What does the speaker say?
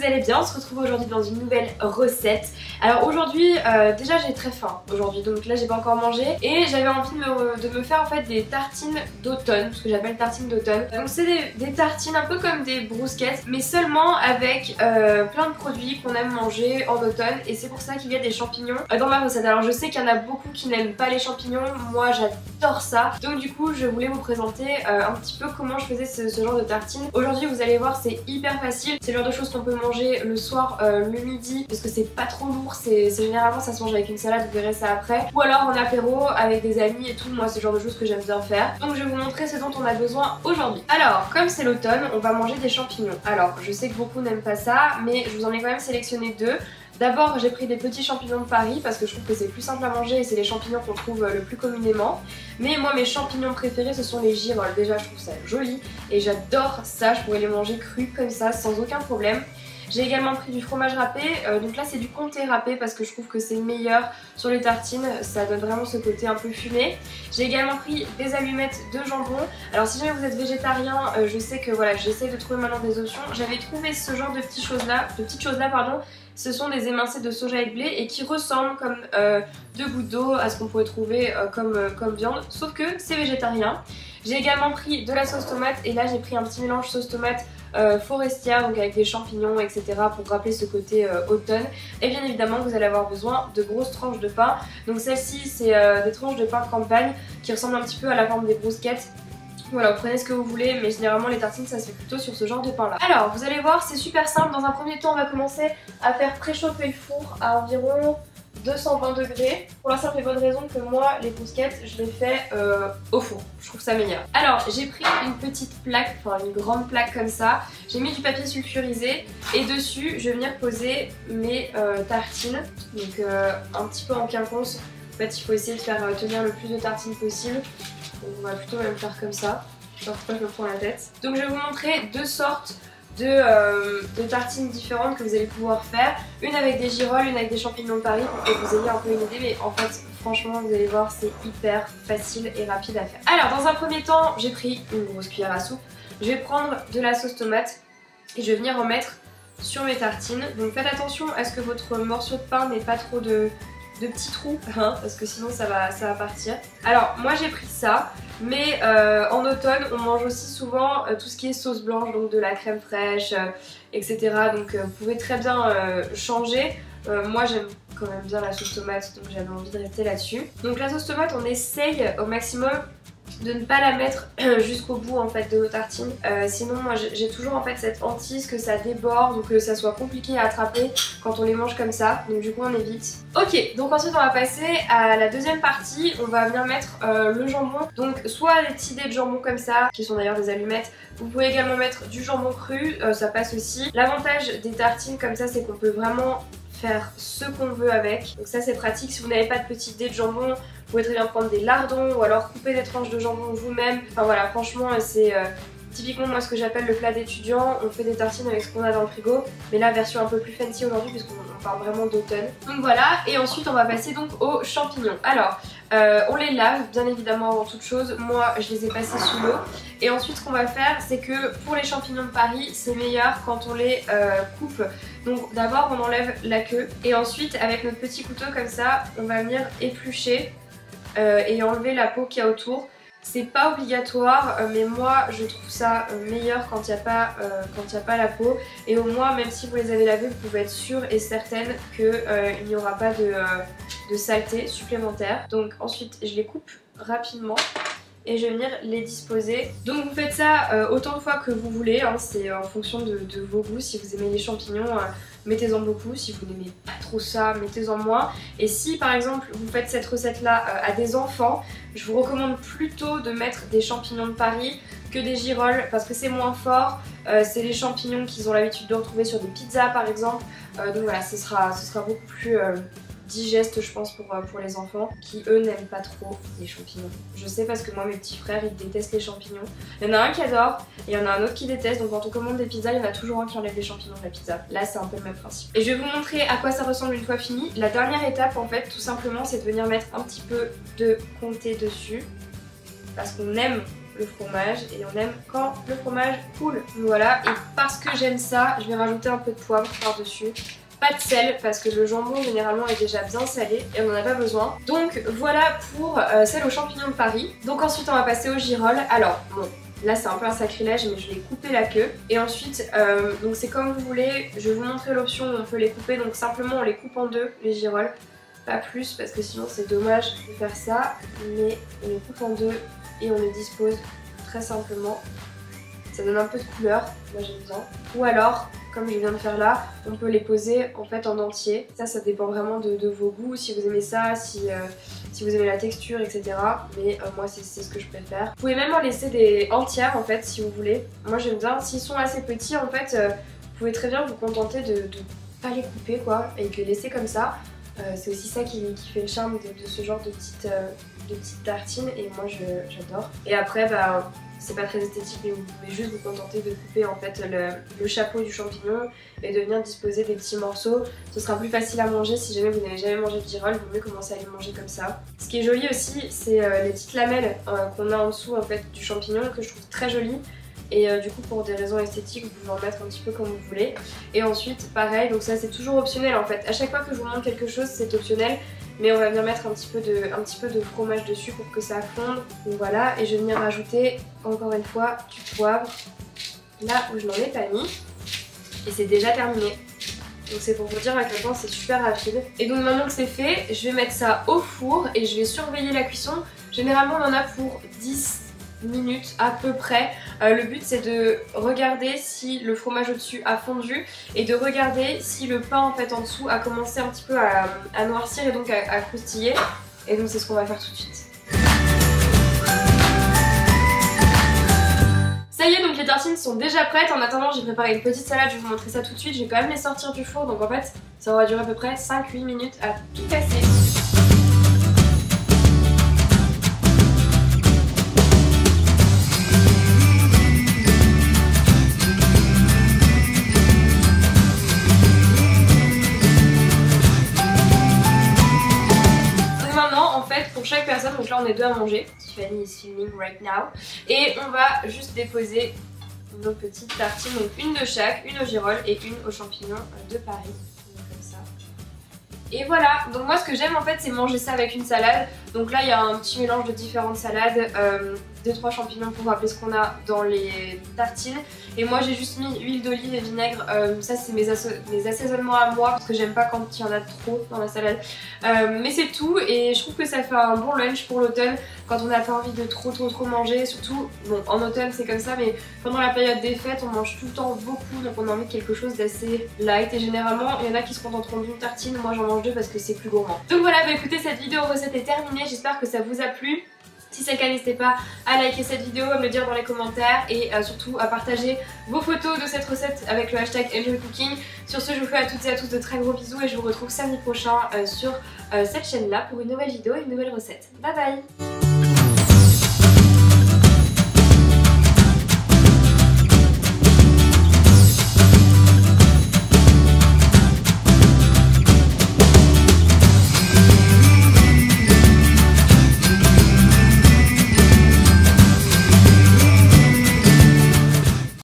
vous allez bien. On se retrouve aujourd'hui dans une nouvelle recette. Alors aujourd'hui, déjà j'ai très faim aujourd'hui, donc là j'ai pas encore mangé et j'avais envie de me faire en fait des tartines d'automne, ce que j'appelle tartines d'automne. Donc c'est des tartines un peu comme des brousquettes, mais seulement avec plein de produits qu'on aime manger en automne, et c'est pour ça qu'il y a des champignons dans ma recette. Alors je sais qu'il y en a beaucoup qui n'aiment pas les champignons, moi j'adore ça, donc du coup je voulais vous présenter un petit peu comment je faisais ce genre de tartines. Aujourd'hui vous allez voir, c'est hyper facile, c'est le genre de choses qu'on peut manger le soir, le midi, parce que c'est pas trop lourd, c'est généralement ça se mange avec une salade, vous verrez ça après, ou alors en apéro avec des amis et tout. Moi c'est le genre de choses que j'aime bien faire, donc je vais vous montrer ce dont on a besoin aujourd'hui. Alors comme c'est l'automne, on va manger des champignons. Alors je sais que beaucoup n'aiment pas ça, mais je vous en ai quand même sélectionné deux. D'abord j'ai pris des petits champignons de Paris parce que je trouve que c'est plus simple à manger et c'est les champignons qu'on trouve le plus communément. Mais moi mes champignons préférés ce sont les girolles. Déjà je trouve ça joli et j'adore ça, je pourrais les manger crus comme ça sans aucun problème. J'ai également pris du fromage râpé, donc là c'est du comté râpé parce que je trouve que c'est meilleur sur les tartines, ça donne vraiment ce côté un peu fumé. J'ai également pris des allumettes de jambon. Alors si jamais vous êtes végétarien, je sais que voilà, j'essaie de trouver maintenant des options. J'avais trouvé ce genre de petites choses là, ce sont des émincés de soja et de blé et qui ressemblent comme deux gouttes d'eau à ce qu'on pourrait trouver comme viande, sauf que c'est végétarien. J'ai également pris de la sauce tomate et là j'ai pris un petit mélange sauce tomate Forestia, donc avec des champignons etc, pour rappeler ce côté automne. Et bien évidemment vous allez avoir besoin de grosses tranches de pain. Donc celle-ci c'est des tranches de pain de campagne qui ressemblent un petit peu à la forme des brousquettes. Voilà, vous prenez ce que vous voulez, mais généralement les tartines ça se fait plutôt sur ce genre de pain là. Alors vous allez voir, c'est super simple. Dans un premier temps on va commencer à faire préchauffer le four à environ 220 degrés, pour la simple et bonne raison que moi les brousquettes je les fais au four, je trouve ça meilleur. Alors j'ai pris une petite plaque, enfin une grande plaque comme ça, j'ai mis du papier sulfurisé et dessus je vais venir poser mes tartines, donc un petit peu en quinconce. En fait il faut essayer de faire tenir le plus de tartines possible, donc on va plutôt même faire comme ça, je sais pas pourquoi je me prends la tête. Donc je vais vous montrer deux sortes de tartines différentes que vous allez pouvoir faire, une avec des girolles, une avec des champignons de Paris, pour que vous ayez un peu une idée, mais en fait franchement vous allez voir c'est hyper facile et rapide à faire. Alors dans un premier temps j'ai pris une grosse cuillère à soupe, je vais prendre de la sauce tomate et je vais venir en mettre sur mes tartines. Donc faites attention à ce que votre morceau de pain n'ait pas trop de petits trous, hein, parce que sinon ça va partir. Alors moi j'ai pris ça, mais en automne on mange aussi souvent tout ce qui est sauce blanche, donc de la crème fraîche, etc. Donc vous pouvez très bien changer. Moi j'aime quand même bien la sauce tomate, donc j'avais envie de rester là-dessus. Donc la sauce tomate on essaye au maximum de ne pas la mettre jusqu'au bout en fait de nos tartines, sinon moi j'ai toujours en fait cette hantise que ça déborde ou que ça soit compliqué à attraper quand on les mange comme ça, donc du coup on évite. Ok, donc ensuite on va passer à la deuxième partie, on va venir mettre le jambon, donc soit des petits dés de jambon comme ça, qui sont d'ailleurs des allumettes, vous pouvez également mettre du jambon cru, ça passe aussi. L'avantage des tartines comme ça c'est qu'on peut vraiment faire ce qu'on veut avec, donc ça c'est pratique. Si vous n'avez pas de petits dés de jambon, vous pouvez très bien prendre des lardons ou alors couper des tranches de jambon vous-même. Enfin voilà, franchement c'est typiquement moi ce que j'appelle le plat d'étudiant. On fait des tartines avec ce qu'on a dans le frigo, mais là version un peu plus fancy aujourd'hui puisqu'on parle vraiment d'automne. Donc voilà, et ensuite on va passer donc aux champignons. Alors on les lave bien évidemment avant toute chose, moi je les ai passés sous l'eau. Et ensuite ce qu'on va faire c'est que pour les champignons de Paris c'est meilleur quand on les coupe. Donc d'abord on enlève la queue et ensuite avec notre petit couteau comme ça on va venir éplucher et enlever la peau qu'il y a autour. C'est pas obligatoire, mais moi je trouve ça meilleur quand il n'y a pas la peau. Et au moins, même si vous les avez lavés, vous pouvez être sûre et certaine qu'il n'y aura pas de saleté supplémentaire. Donc ensuite, je les coupe rapidement et je vais venir les disposer. Donc vous faites ça autant de fois que vous voulez, hein, c'est en fonction de vos goûts. Si vous aimez les champignons, mettez-en beaucoup. Si vous n'aimez pas trop ça, mettez-en moins. Et si par exemple vous faites cette recette là à des enfants, je vous recommande plutôt de mettre des champignons de Paris que des girolles parce que c'est moins fort. C'est les champignons qu'ils ont l'habitude de retrouver sur des pizzas par exemple. Donc voilà, ce sera beaucoup plus digeste je pense pour les enfants qui eux n'aiment pas trop les champignons. Je sais parce que moi mes petits frères ils détestent les champignons. Il y en a un qui adore et il y en a un autre qui déteste, donc quand on commande des pizzas il y en a toujours un qui enlève les champignons de la pizza. Là c'est un peu le même principe. Et je vais vous montrer à quoi ça ressemble une fois fini. La dernière étape en fait tout simplement c'est de venir mettre un petit peu de comté dessus parce qu'on aime le fromage et on aime quand le fromage coule. Voilà, et parce que j'aime ça, je vais rajouter un peu de poivre par-dessus. Pas de sel parce que le jambon généralement est déjà bien salé et on n'en a pas besoin. Donc voilà pour celle aux champignons de Paris. Donc ensuite on va passer aux girolles. Alors bon, là c'est un peu un sacrilège mais je vais couper la queue. Et ensuite, donc c'est comme vous voulez, je vais vous montrer l'option où on peut les couper. Donc simplement on les coupe en deux les girolles. Pas plus parce que sinon c'est dommage de faire ça. Mais on les coupe en deux et on les dispose très simplement. Ça donne un peu de couleur, moi j'aime bien. Ou alors, comme je viens de faire là, on peut les poser en fait en entier. Ça dépend vraiment de vos goûts, si vous aimez ça, si vous aimez la texture, etc. Mais moi c'est ce que je préfère. Vous pouvez même en laisser des entières en fait si vous voulez. Moi j'aime bien, s'ils sont assez petits en fait, vous pouvez très bien vous contenter de pas les couper quoi et de les laisser comme ça. C'est aussi ça qui fait le charme de ce genre de petites tartines et moi j'adore. Et après bah c'est pas très esthétique mais vous pouvez juste vous contenter de couper en fait le chapeau du champignon et de venir disposer des petits morceaux. Ce sera plus facile à manger si jamais vous n'avez jamais mangé de girolles, vous mieux commencer à les manger comme ça. Ce qui est joli aussi c'est les petites lamelles qu'on a en dessous en fait du champignon que je trouve très jolies. Et du coup pour des raisons esthétiques vous pouvez en mettre un petit peu comme vous voulez. Et ensuite pareil, donc ça c'est toujours optionnel en fait. À chaque fois que je vous montre quelque chose c'est optionnel. Mais on va venir mettre un petit peu de fromage dessus pour que ça fonde. Donc voilà, et je vais venir rajouter encore une fois du poivre là où je n'en ai pas mis. Et c'est déjà terminé. Donc c'est pour vous dire à quel point c'est super rapide. Et donc maintenant que c'est fait, je vais mettre ça au four et je vais surveiller la cuisson. Généralement on en a pour 10 minutes à peu près. Le but c'est de regarder si le fromage au-dessus a fondu et de regarder si le pain en fait en dessous a commencé un petit peu à noircir et donc à croustiller. Et donc c'est ce qu'on va faire tout de suite. Ça y est, donc les tartines sont déjà prêtes. En attendant j'ai préparé une petite salade, je vais vous montrer ça tout de suite. Je vais quand même les sortir du four donc en fait ça aura duré à peu près 5-8 minutes à tout casser. Pour chaque personne, donc là on est deux à manger. Tiffany is filming right now. Et on va juste déposer nos petites tartines, donc une de chaque, une aux girolles et une aux champignons de Paris. Donc comme ça. Et voilà, donc moi ce que j'aime en fait c'est manger ça avec une salade. Donc là il y a un petit mélange de différentes salades, 2-3 champignons pour rappeler ce qu'on a dans les tartines. Et moi j'ai juste mis huile d'olive et vinaigre, ça c'est mes assaisonnements à moi parce que j'aime pas quand il y en a trop dans la salade. Mais c'est tout et je trouve que ça fait un bon lunch pour l'automne quand on n'a pas envie de trop manger. Surtout, bon en automne c'est comme ça mais pendant la période des fêtes on mange tout le temps beaucoup donc on a envie de quelque chose d'assez light. Et généralement il y en a qui se contenteront d'une tartine, moi j'en mange deux parce que c'est plus gourmand. Donc voilà, bah écoutez, cette vidéo recette est terminée, j'espère que ça vous a plu. Si c'est le cas, n'hésitez pas à liker cette vidéo, à me le dire dans les commentaires et surtout à partager vos photos de cette recette avec le hashtag EnjoyCooking. Sur ce, je vous fais à toutes et à tous de très gros bisous et je vous retrouve samedi prochain sur cette chaîne là pour une nouvelle vidéo et une nouvelle recette. Bye bye!